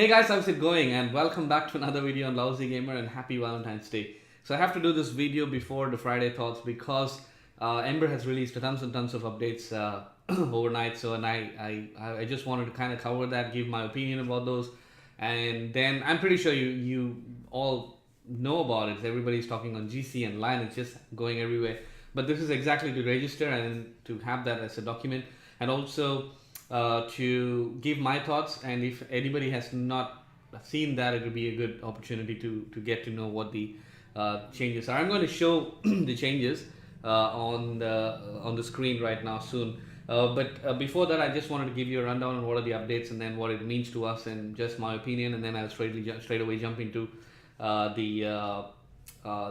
Hey guys, how's it going? And welcome back to another video on Lousy Gamer and happy Valentine's Day. So I have to do this video before the Friday thoughts because Ember has released tons and tons of updates overnight. So I just wanted to kind of cover that, give my opinion about those, and then I'm pretty sure you all know about it. Everybody's talking on GC and Line. It's just going everywhere. But this is exactly to register and to have that as a document, and also to give my thoughts. And if anybody has not seen that, it will be a good opportunity to get to know what the changes are. I'm going to show the changes on the screen right now soon. But before that, I just wanted to give you a rundown on what are the updates and then what it means to us and just my opinion, and then I'll straight away jump into the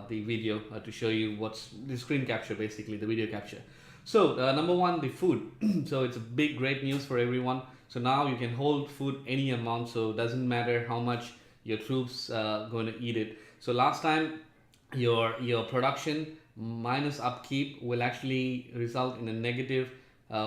video to show you what's the screen capture, basically the video capture. So number one, the food. So it's a big great news for everyone. So now you can hold food any amount, so it doesn't matter how much your troops going to eat it. So last time your production minus upkeep will actually result in a negative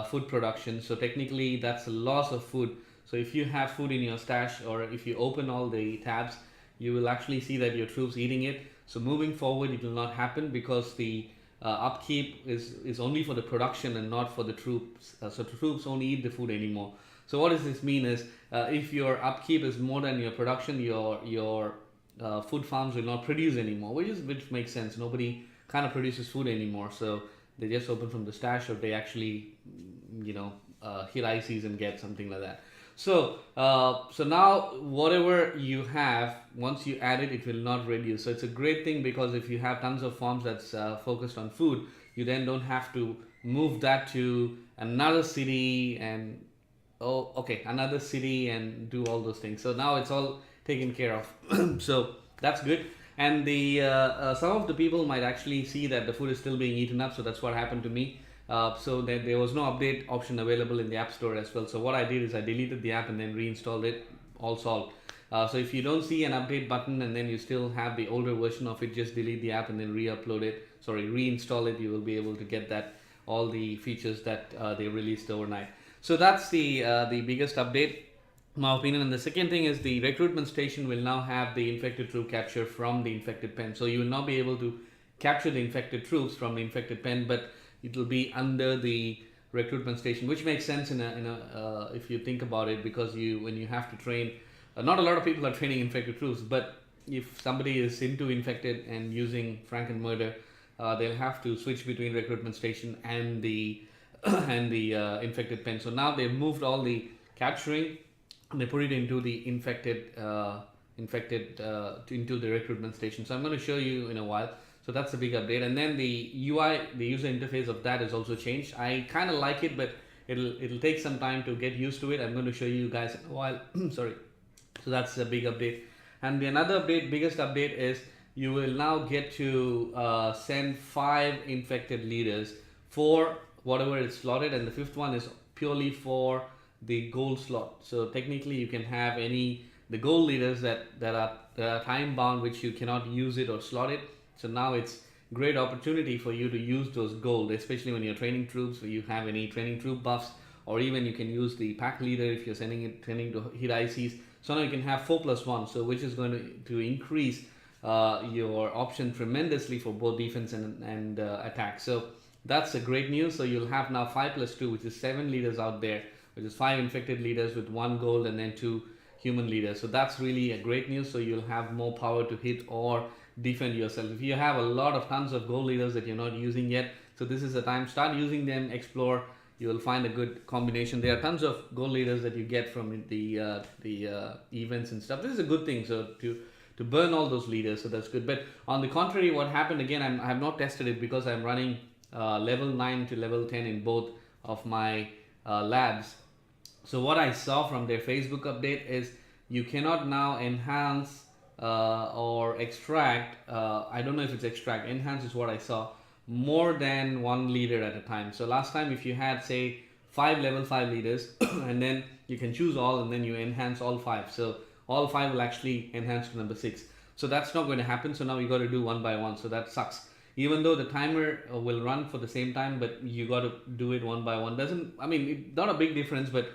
food production. So technically that's a loss of food. So if you have food in your stash, or if you open all the tabs, you will actually see that your troops eating it. So moving forward, it will not happen because the upkeep is only for the production and not for the troops. So the troops won't eat the food anymore. So what does this mean is if your upkeep is more than your production, your food farms will not produce anymore, which makes sense. Nobody kind of produces food anymore, so they just open from the stash, or they actually hit ICs and get something like that. So now whatever you have, once you add it, it will not reduce. So it's a great thing, because if you have tons of farms that's focused on food, you then don't have to move that to another city and another city and do all those things. So now it's all taken care of. So that's good. And the some of the people might actually see that the food is still being eaten up. So that's what happened to me. So there was no update option available in the App Store as well. So what I did is I deleted the app and then reinstalled it. All solved. So if you don't see an update button and then you still have the older version of it, just delete the app and then reinstall it. You will be able to get that all the features that they released overnight. So that's the biggest update, my opinion. And the second thing is the recruitment station will now have the infected troop capture from the infected pen. So you will not be able to capture the infected troops from the infected pen, but it will be under the recruitment station, which makes sense if you think about it, because when you have to train, not a lot of people are training infected troops, but if somebody is into infected and using Frank and Murder, they'll have to switch between recruitment station and the infected pen. So now they've moved all the capturing and they put it into the infected into the recruitment station. So I'm going to show you in a while. So that's a big update. And then the UI, the user interface of that is also changed. I kind of like it, but it'll take some time to get used to it. I'm going to show you guys in a while. Sorry. So that's a big update. And the another update, biggest update, is you will now get to send 5 infected leaders for whatever is slotted, and the 5th one is purely for the gold slot. So technically you can have the gold leaders that are time bound, which you cannot use it or slot it. So now it's great opportunity for you to use those gold, especially when you're training troops, or you have any training troop buffs, or even you can use the pack leader if you're training to hit ICs. So now you can have 4+1, so which is going to increase your option tremendously for both defense and attack. So that's a great news. So you'll have now 5+2, which is 7 leaders out there, which is 5 infected leaders with 1 gold and then 2 human leaders. So that's really a great news. So you'll have more power to hit or defend yourself. If you have tons of gold leaders that you're not using yet, so this is the time, start using them, explore. You will find a good combination. There are tons of gold leaders that you get from the events and stuff. This is a good thing, so to burn all those leaders, so that's good. But on the contrary, what happened again, I have not tested it because I'm running level 9 to level 10 in both of my labs. So what I saw from their Facebook update is you cannot now enhance or extract, I don't know if it's extract, enhance is what I saw, more than 1 leader at a time. So last time, if you had say 5 level 5 leaders and then you can choose all and then you enhance all 5, so all 5 will actually enhance to number 6. So that's not going to happen. So now you got to do 1 by 1. So that sucks. Even though the timer will run for the same time, but you got to do it 1 by 1. Not a big difference, but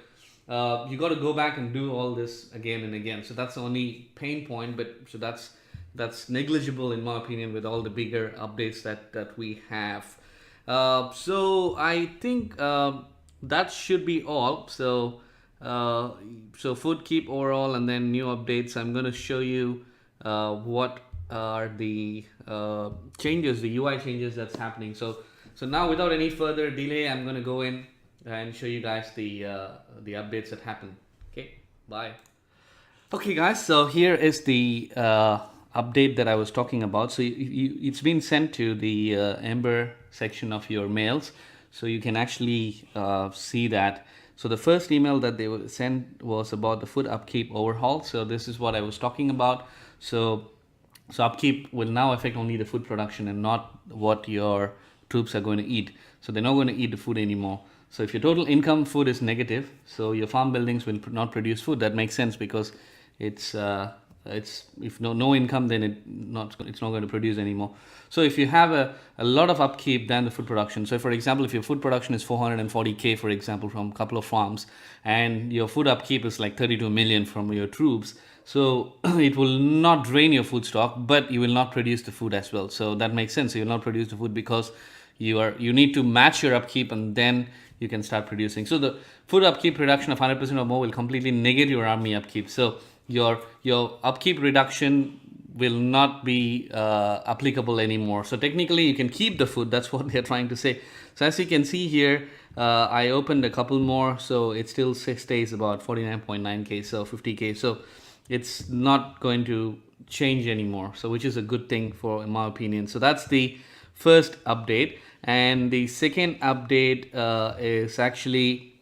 you got to go back and do all this again and again. So that's the only pain point, but so that's negligible in my opinion with all the bigger updates that we have. So I think that should be all. So food keep overall, and then new updates. I'm going to show you what are the changes, the UI changes that's happening. So now without any further delay, I'm going to go in and show you guys the updates that happen. Okay, bye. Okay guys, so here is the update that I was talking about. So it's been sent to the Ember section of your mails, so you can actually see that. So the first email that they sent was about the food upkeep overhaul. So this is what I was talking about. So upkeep will now affect only the food production and not what your troops are going to eat. So they're not going to eat the food anymore. So if your total income food is negative, so your farm buildings will not produce food. That makes sense because it's if no income, then it's not going to produce anymore. So if you have a lot of upkeep than the food production, so for example, if your food production is 440k, for example, from a couple of farms, and your food upkeep is like 32 million from your troops, so it will not drain your food stock, but you will not produce the food as well. So that makes sense. You will not produce the food because you need to match your upkeep, and then you can start producing. So the food upkeep reduction of 100% or more will completely negate your army upkeep. So your upkeep reduction will not be applicable anymore. So technically you can keep the food. That's what they're trying to say. So as you can see here, I opened a couple more, so it still stays about 49.9k, so 50k. So it's not going to change anymore, so which is a good thing in my opinion. So that's the first update. And the second update is actually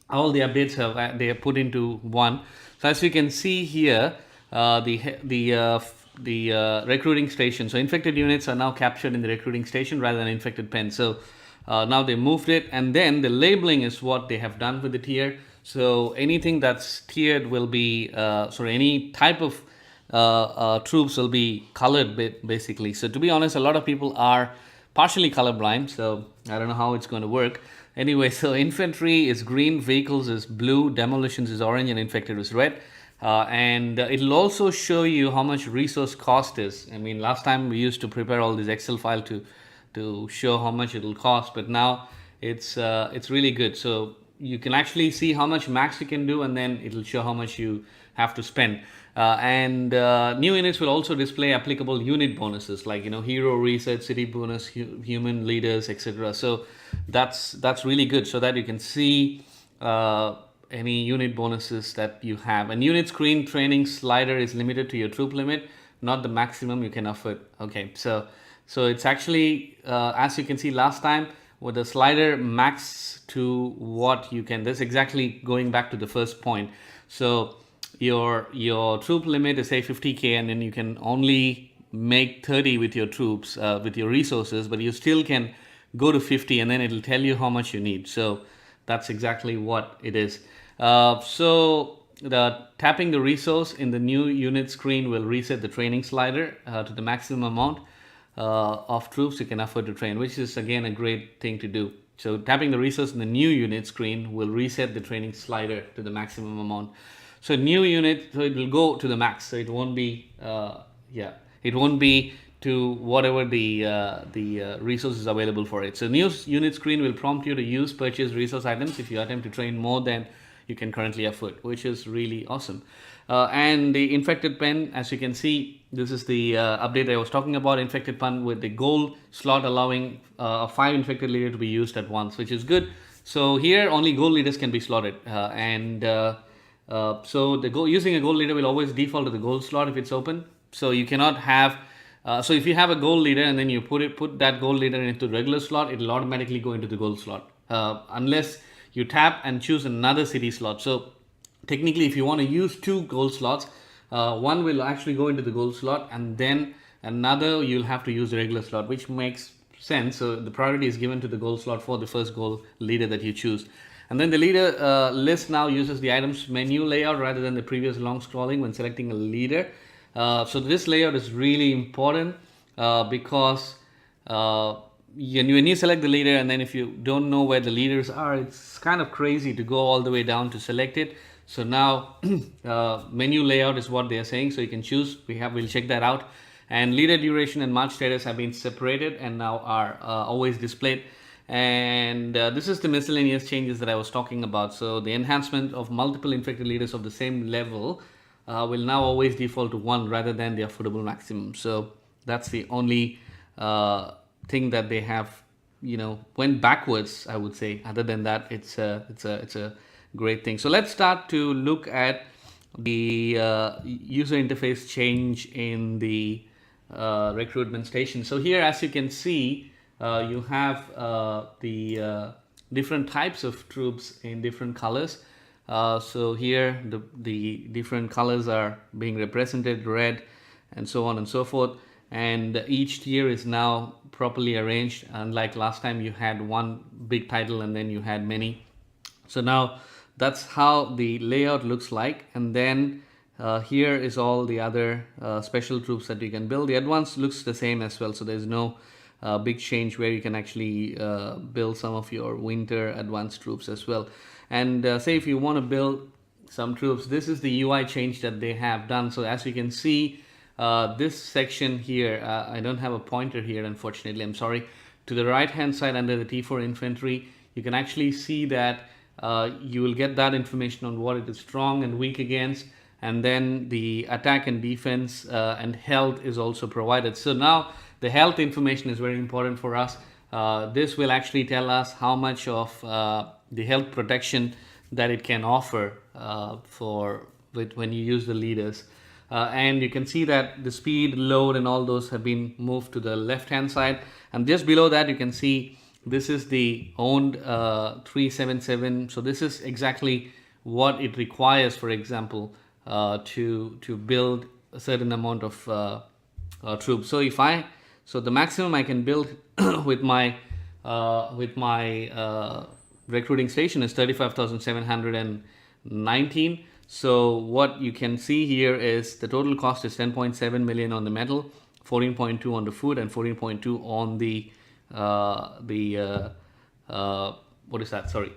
all the updates they are put into one. So as you can see here, the recruiting station. So infected units are now captured in the recruiting station rather than infected pen. So now they moved it, and then the labeling is what they have done with the tier. So anything that's tiered will be any type of troops will be colored basically. So to be honest, a lot of people are partially colorblind, so I don't know how it's going to work. Anyway, so infantry is green, vehicles is blue, demolitions is orange, and infected is red. And it'll also show you how much resource cost is. I mean, last time we used to prepare all this Excel file to show how much it'll cost, but now it's really good. So you can actually see how much max you can do, and then it'll show how much you have to spend. And new units will also display applicable unit bonuses like hero reset, city bonus, human leaders, etc. So that's really good, so that you can see any unit bonuses that you have. And unit screen training slider is limited to your troop limit, not the maximum you can afford. Okay, so it's actually as you can see last time with the slider max to what you can. That's exactly going back to the first point. So your troop limit is say 50k, and then you can only make 30 with your troops with your resources, but you still can go to 50, and then it'll tell you how much you need. So that's exactly what it is. So tapping the resource in the new unit screen will reset the training slider to the maximum amount of troops you can afford to train, which is again a great thing to do. So tapping the resource in the new unit screen will reset the training slider to the maximum amount. So new unit, so it will go to the max. So it won't be, it won't be to whatever the resources available for it. So new unit screen will prompt you to use purchase resource items if you attempt to train more than you can currently afford, which is really awesome. And the infected pen, as you can see, this is the update I was talking about. Infected pen with the gold slot allowing a 5 infected leader to be used at once, which is good. So here only gold leaders can be slotted, so using a gold leader will always default to the gold slot if it's open. So you cannot have so if you have a gold leader and then you put that gold leader into the regular slot, it will automatically go into the gold slot unless you tap and choose another city slot. So technically, if you want to use 2 gold slots, one will actually go into the gold slot, and then another you'll have to use the regular slot, which makes sense. So the priority is given to the gold slot for the first gold leader that you choose. And then the leader list now uses the items menu layout rather than the previous long scrolling when selecting a leader. So this layout is really important because when you select the leader, and then if you don't know where the leaders are, it's kind of crazy to go all the way down to select it. So now menu layout is what they are saying, so you can choose. We'll check that out. And leader duration and march status have been separated and now are always displayed. And this is the miscellaneous changes that I was talking about. So the enhancement of multiple infected leaders of the same level will now always default to 1 rather than the affordable maximum. So that's the only thing that they have, went backwards, I would say. Other than that, it's a great thing. So let's start to look at the user interface change in the recruitment station. So here, as you can see, you have the different types of troops in different colors. So here the different colors are being represented, red and so on and so forth. And each tier is now properly arranged, unlike last time you had one big title and then you had many. So now that's how the layout looks like. And then here is all the other special troops that you can build. The advanced looks the same as well, so there's no big change where you can actually build some of your winter advanced troops as well. And say if you want to build some troops, this is the UI change that they have done. So as you can see, this section here, I don't have a pointer here, unfortunately, I'm sorry. To the right hand side under the T4 infantry, you can actually see that you will get that information on what it is strong and weak against, and then the attack and defense and health is also provided. So now the health information is very important for us. This will actually tell us how much of the health protection that it can offer when you use the leaders. And you can see that the speed, load and all those have been moved to the left hand side, and just below that you can see this is the owned 377. So this is exactly what it requires, for example, to build a certain amount of troops. So the maximum I can build with my recruiting station is 35,719. So what you can see here is the total cost is 10.7 million on the metal, 14.2 on the food, and 14.2 on the what is that? Sorry,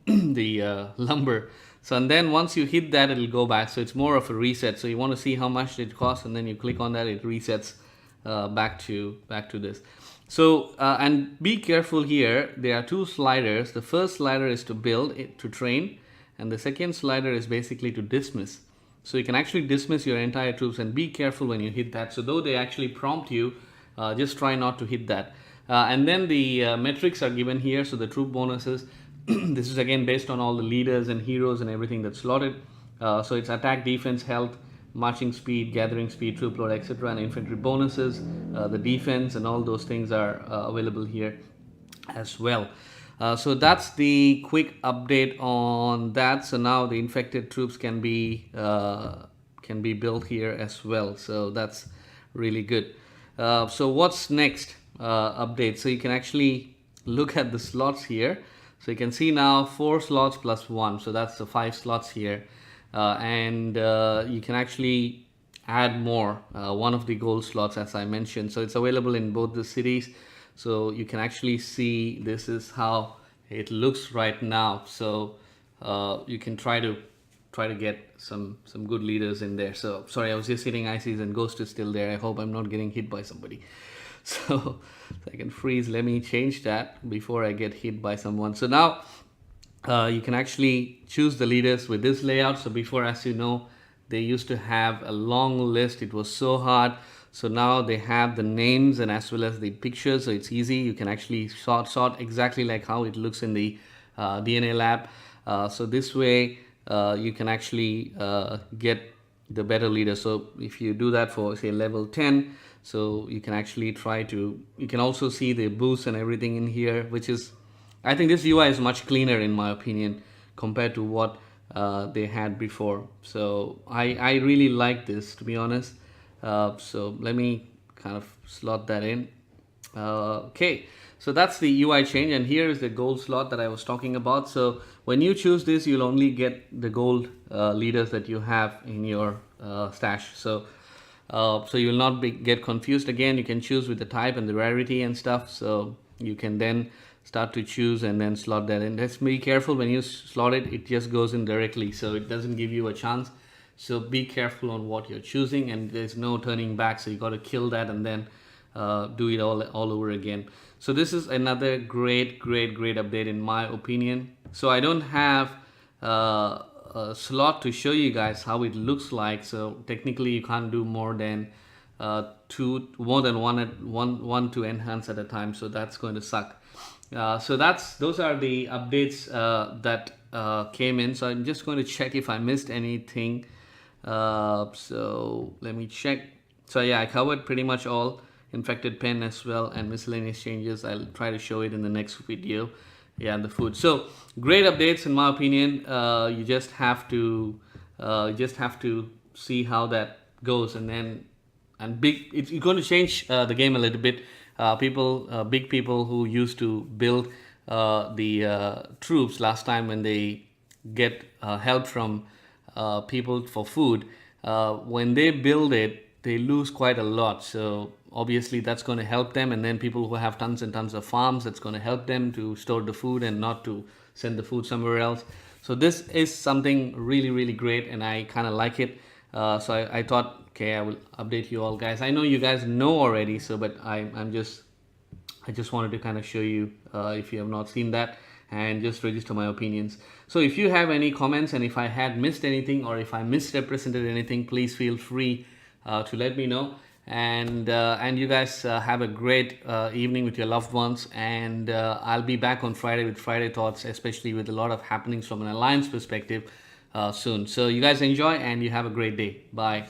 the lumber. So and then once you hit that, it'll go back. So it's more of a reset. So you want to see how much it costs, and then you click on that, it resets back to this. So and be careful here. There are two sliders. The first slider is to build it, to train, and the second slider is basically to dismiss. So you can actually dismiss your entire troops, and be careful when you hit that. So though they actually prompt you, just try not to hit that. And then the metrics are given here. So the troop bonuses, this is again based on all the leaders and heroes and everything that's slotted. So it's attack, defense, health, marching speed, gathering speed, troop load, etc. and infantry bonuses. The defense and all those things are available here as well. So that's the quick update on that. So now the infected troops can be built here as well. So that's really good. So what's next update? So you can actually look at the slots here. So you can see now 4 slots plus 1. So that's the 5 slots here. And you can actually add more, one of the gold slots, as I mentioned. So it's available in both the cities. So you can actually see this is how it looks right now. So you can try to get some good leaders in there. So sorry, I was just hitting ICs and Ghost is still there. I hope I'm not getting hit by somebody. So I can freeze. Let me change that before I get hit by someone. So now you can actually choose the leaders with this layout. So before, as you know, they used to have a long list. It was so hard. So now they have the names and as well as the pictures. So it's easy. You can actually sort exactly like how it looks in the DNA lab. So this way you can actually get the better leader. So if you do that for say level 10, so you can actually you can also see the boosts and everything in here, which is, I think this UI is much cleaner in my opinion compared to what they had before. So I really like this, to be honest. So let me kind of slot that in. Okay, so that's the UI change, and here is the gold slot that I was talking about. So when you choose this, you'll only get the gold leaders that you have in your stash. So you'll not get confused. Again, you can choose with the type and the rarity and stuff. So you can then start to choose and then slot that in. Just be careful when you slot it, it just goes in directly, so it doesn't give you a chance. So be careful on what you're choosing, and there's no turning back, so you got to kill that and then do it all over again. So this is another great update in my opinion. So I don't have a slot to show you guys how it looks like, so technically you can't do more than one to enhance at a time, so that's going to suck. So those are the updates that came in. So I'm just going to check if I missed anything. So let me check. So yeah, I covered pretty much all. Infected pen as well, and miscellaneous changes. I'll try to show it in the next video. Yeah, and the food. So great updates in my opinion. You just have to see how that goes, and then it's going to change the game a little bit. Big people who used to build the troops last time, when they get help from people for food, when they build it, they lose quite a lot. So obviously that's going to help them, and then people who have tons and tons of farms, that's going to help them to store the food and not to send the food somewhere else. So this is something really great, and I kind of like it. So I thought, okay, I will update you all, guys. I know you guys know already, so but I just wanted to kind of show you if you have not seen that, and just register my opinions. So if you have any comments, and if I had missed anything, or if I misrepresented anything, please feel free to let me know. And you guys have a great evening with your loved ones, and I'll be back on Friday with Friday Thoughts, especially with a lot of happenings from an alliance perspective soon. So you guys enjoy, and you have a great day. Bye.